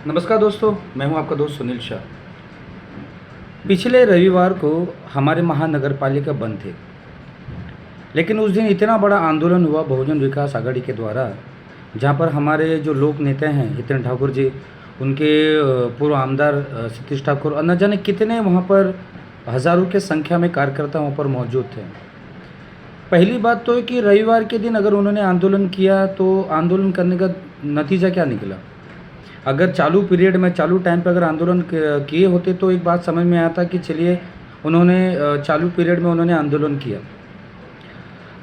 नमस्कार दोस्तों, मैं हूं आपका दोस्त सुनील शाह। पिछले रविवार को हमारे महानगर पालिका बंद थे, लेकिन उस दिन इतना बड़ा आंदोलन हुआ बहुजन विकास आघाड़ी के द्वारा, जहां पर हमारे जो लोक नेता हैं हितेन ठाकुर जी, उनके पूर्व आमदार सतीश ठाकुर और न जाने कितने वहां पर हज़ारों के संख्या में कार्यकर्ता वहां पर मौजूद थे। पहली बात तो है कि रविवार के दिन अगर उन्होंने आंदोलन किया तो आंदोलन करने का नतीजा क्या निकला। अगर चालू पीरियड में चालू टाइम पे अगर आंदोलन किए होते तो एक बात समझ में आता कि चलिए उन्होंने चालू पीरियड में उन्होंने आंदोलन किया।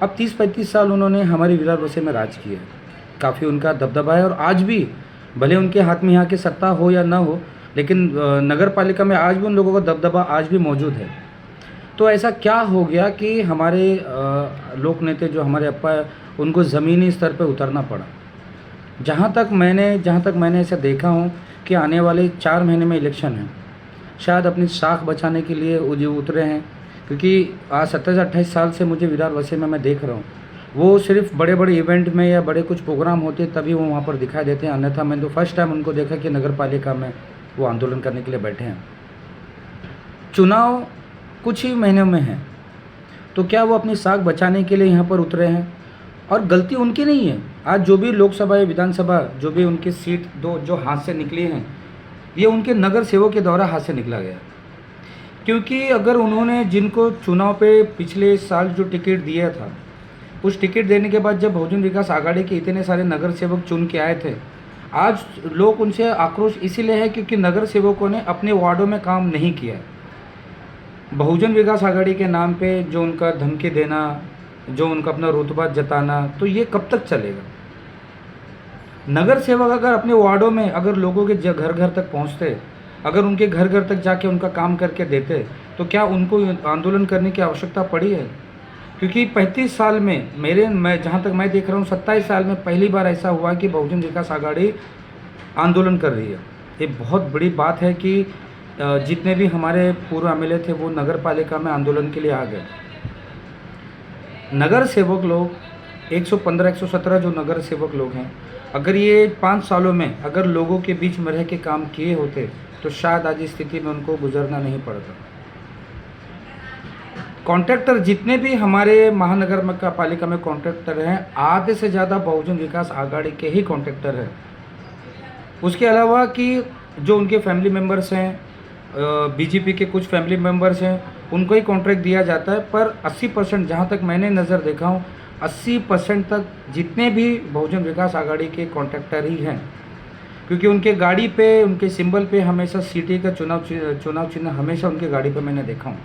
अब 30-35 साल उन्होंने हमारे विरार बसे में राज किया, काफ़ी उनका दबदबा है और आज भी भले उनके हाथ में यहाँ की सत्ता हो या ना हो, लेकिन नगर पालिका में आज भी उन लोगों का दबदबा आज भी मौजूद है। तो ऐसा क्या हो गया कि हमारे लोक नेता जो हमारे अप्पा है, उनको ज़मीनी स्तर पे उतरना पड़ा। जहाँ तक मैंने ऐसा देखा हूँ कि आने वाले 4 महीने में इलेक्शन है, शायद अपनी साख बचाने के लिए वो जो उतरे हैं, क्योंकि आज 27 से 28 साल से मुझे विरार वसे में मैं देख रहा हूँ, वो सिर्फ बड़े बड़े इवेंट में या बड़े कुछ प्रोग्राम होते तभी वो वहाँ पर दिखाई देते हैं, अन्यथा मैंने तो फर्स्ट टाइम उनको देखा कि नगर पालिका में वो आंदोलन करने के लिए बैठे हैं। चुनाव कुछ ही महीनों में है, तो क्या वो अपनी साख बचाने के लिए यहाँ पर उतरे हैं? और गलती उनकी नहीं है। आज जो भी लोकसभा या विधानसभा जो भी उनकी सीट दो जो हाथ से निकली हैं, ये उनके नगर सेवक के द्वारा हाथ से निकला गया। क्योंकि अगर उन्होंने जिनको चुनाव पे पिछले साल जो टिकट दिया था, उस टिकट देने के बाद जब बहुजन विकास आघाड़ी के इतने सारे नगर सेवक चुन के आए थे, आज लोग उनसे आक्रोश इसीलिए है क्योंकि नगर सेवकों ने अपने वार्डों में काम नहीं किया। बहुजन विकास आघाड़ी के नाम पे जो उनका धमकी देना, जो उनका अपना रुतबा जताना, तो ये कब तक चलेगा। नगर सेवक अगर अपने वार्डों में अगर लोगों के घर घर तक पहुंचते, अगर उनके घर घर तक जाके उनका काम करके देते, तो क्या उनको आंदोलन करने की आवश्यकता पड़ी है? क्योंकि 35 साल में मैं जहाँ तक मैं देख रहा हूँ 27 साल में पहली बार ऐसा हुआ कि बहुजन विकास आघाड़ी आंदोलन कर रही है। ये बहुत बड़ी बात है कि जितने भी हमारे पूर्व एमएलए थे वो नगर पालिका में आंदोलन के लिए आ गए। नगर सेवक लोग 115-117 जो नगर सेवक लोग हैं, अगर ये 5 सालों में अगर लोगों के बीच में रह के काम किए होते तो शायद आज इस स्थिति में उनको गुजरना नहीं पड़ता। कॉन्ट्रैक्टर जितने भी हमारे महानगर में का पालिका में कॉन्ट्रैक्टर हैं, आधे से ज़्यादा बहुजन विकास आघाड़ी के ही कॉन्ट्रैक्टर हैं। उसके अलावा कि जो उनके फैमिली मेम्बर्स हैं, बीजेपी के कुछ फैमिली मेम्बर्स हैं, उनको ही कॉन्ट्रैक्ट दिया जाता है। पर 80% जहाँ तक मैंने नज़र देखा हूँ 80% तक जितने भी बहुजन विकास आघाड़ी के कॉन्ट्रैक्टर ही हैं, क्योंकि उनके गाड़ी पे उनके सिंबल पे हमेशा सिटी का चुनाव चिन्ह हमेशा उनके गाड़ी पे मैंने देखा हूँ।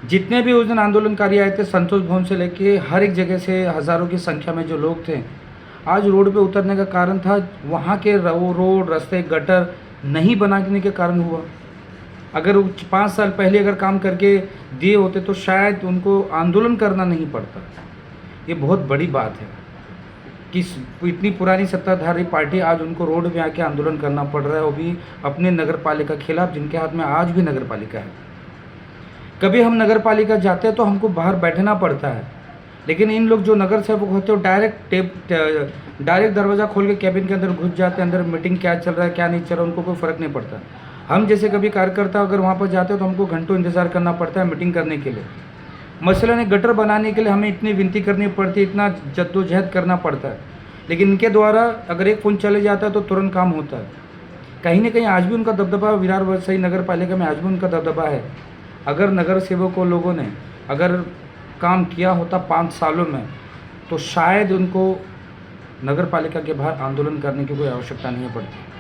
जितने भी उस दिन आंदोलनकारी आए थे संतोष भवन से लेके हर एक जगह से हज़ारों की संख्या में जो लोग थे, आज रोड पे उतरने का कारण था वहाँ के रोड रास्ते गटर नहीं बनाने के कारण हुआ। अगर वो 5 साल पहले अगर काम करके दिए होते तो शायद उनको आंदोलन करना नहीं पड़ता। ये बहुत बड़ी बात है कि इतनी पुरानी सत्ताधारी पार्टी आज उनको रोड पे आके आंदोलन करना पड़ रहा है, वो भी अपने नगर पालिका के खिलाफ, जिनके हाथ में आज भी नगर पालिका है। कभी हम नगर पालिका जाते हैं तो हमको बाहर बैठना पड़ता है, लेकिन इन लोग जो नगर सेवक होते हैं वो डायरेक्ट दरवाज़ा खोल के कैबिन के अंदर घुस जाते हैं, अंदर मीटिंग क्या चल रहा है क्या नहीं चल रहा है उनको कोई फ़र्क नहीं पड़ता। हम जैसे कभी कार्यकर्ता अगर वहाँ पर जाते हैं तो हमको घंटों इंतज़ार करना पड़ता है मीटिंग करने के लिए। मसलन गटर बनाने के लिए हमें इतनी विनती करनी पड़ती है, इतना जद्दोजहद करना पड़ता है, लेकिन इनके द्वारा अगर एक फ़ोन चले जाता है तो तुरंत काम होता है। कहीं ना कहीं आज भी उनका दबदबा विरार वसई नगर पालिका में आज भी उनका दबदबा है। अगर नगर सेवकों लोगों ने अगर काम किया होता 5 सालों में तो शायद उनको नगर पालिका के बाहर आंदोलन करने की कोई आवश्यकता नहीं पड़ती।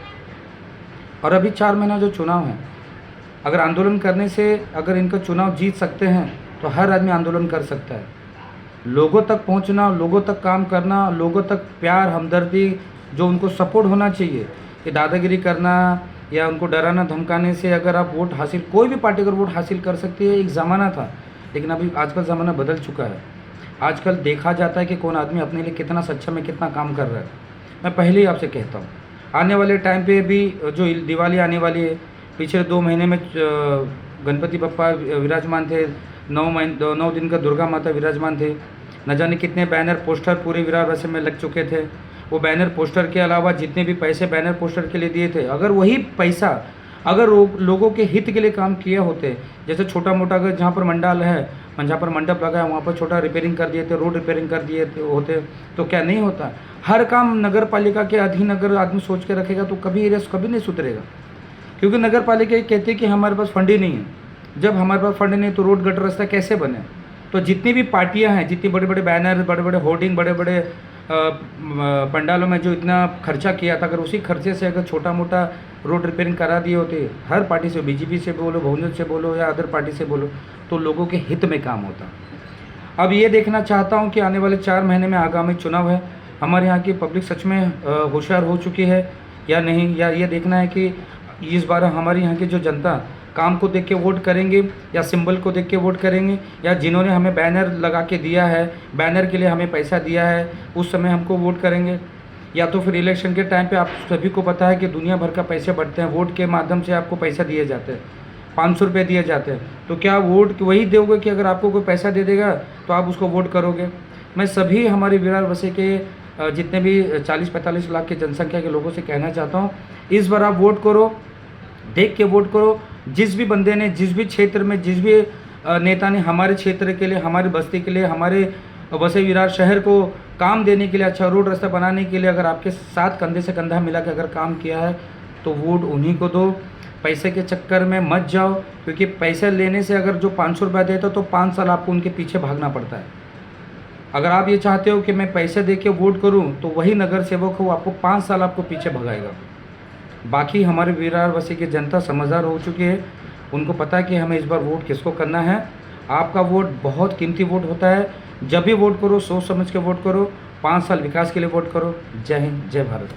और अभी 4 महीना जो चुनाव है, अगर आंदोलन करने से अगर इनका चुनाव जीत सकते हैं तो हर आदमी आंदोलन कर सकता है। लोगों तक पहुंचना, लोगों तक काम करना, लोगों तक प्यार हमदर्दी जो उनको सपोर्ट होना चाहिए, ये दादागिरी करना या उनको डराना धमकाने से अगर आप वोट हासिल, कोई भी पार्टी अगर वोट हासिल कर सकती है, एक ज़माना था, लेकिन अभी आजकल ज़माना बदल चुका है। आजकल देखा जाता है कि कौन आदमी अपने लिए कितना सच्चा में कितना काम कर रहा है। मैं पहले ही आपसे कहता हूँ, आने वाले टाइम पे भी जो दिवाली आने वाली है, पिछले 2 महीने में गणपति बप्पा विराजमान थे, 9 दिन का दुर्गा माता विराजमान थे, न जाने कितने बैनर पोस्टर पूरे विरार वैसे में लग चुके थे। वो बैनर पोस्टर के अलावा जितने भी पैसे बैनर पोस्टर के लिए दिए थे, अगर वही पैसा अगर लोगों के हित के लिए काम किए होते, जैसे छोटा मोटा अगर जहाँ पर मंडाल है, जहाँ पर मंडप लगा है वहाँ पर छोटा रिपेयरिंग कर दिए थे, रोड रिपेयरिंग कर दिए होते, तो क्या नहीं होता? हर काम नगर पालिका के अधीन अगर आदमी सोच के रखेगा तो कभी रेस कभी नहीं सुधरेगा, क्योंकि नगर पालिका कहती है कि हमारे पास फंड ही नहीं है। जब हमारे पास फंड नहीं तो रोड गटर रास्ता कैसे बने? तो जितनी भी पार्टियां हैं, जितनी बड़े बड़े बैनर, बड़े बड़े होर्डिंग, बड़े बड़े पंडालों में जो इतना खर्चा किया था, अगर उसी खर्चे से अगर छोटा मोटा रोड रिपेयरिंग करा दिए होते, हर पार्टी से, बीजेपी से बोलो, बहुजन से बोलो या अदर पार्टी से बोलो, तो लोगों के हित में काम होता। अब ये देखना चाहता हूँ कि आने वाले 4 महीने में आगामी चुनाव है, हमारे यहाँ की पब्लिक सच में होशियार हो चुकी है या नहीं, या ये देखना है कि इस बार हमारे यहाँ की जो जनता काम को देख के वोट करेंगे या सिंबल को देख के वोट करेंगे, या जिन्होंने हमें बैनर लगा के दिया है, बैनर के लिए हमें पैसा दिया है, उस समय हमको वोट करेंगे, या तो फिर इलेक्शन के टाइम पे आप सभी को पता है कि दुनिया भर का पैसे बढ़ते हैं, वोट के माध्यम से आपको पैसा दिए जाते हैं, 500 रुपये दिए जाते हैं, तो क्या वोट वही दोगे कि अगर आपको कोई पैसा दे देगा तो आप उसको वोट करोगे? मैं सभी हमारे विरार बसे के जितने भी 40-45 लाख की जनसंख्या के लोगों से कहना चाहता हूँ, इस बार आप वोट करो, देख के वोट करो। जिस भी बंदे ने, जिस भी क्षेत्र में, जिस भी नेता ने हमारे क्षेत्र के लिए, हमारी बस्ती के लिए, हमारे वसई विरार शहर को काम देने के लिए, अच्छा रोड रास्ता बनाने के लिए अगर आपके साथ कंधे से कंधा मिला के अगर काम किया है तो वोट उन्हीं को दो। पैसे के चक्कर में मत जाओ, क्योंकि पैसे लेने से अगर जो 500 रुपये देता तो 5 साल आपको उनके पीछे भागना पड़ता है। अगर आप ये चाहते हो कि मैं पैसे दे के वोट करूँ, तो वही नगर सेवक हो आपको 5 साल आपको पीछे भगाएगा। बाकी हमारे विरार बस्ती की जनता समझदार हो चुकी है, उनको पता है कि हमें इस बार वोट किसको करना है। आपका वोट बहुत कीमती वोट होता है, जब भी वोट करो सोच समझ के वोट करो, 5 साल विकास के लिए वोट करो। जय हिंद, जय भारत।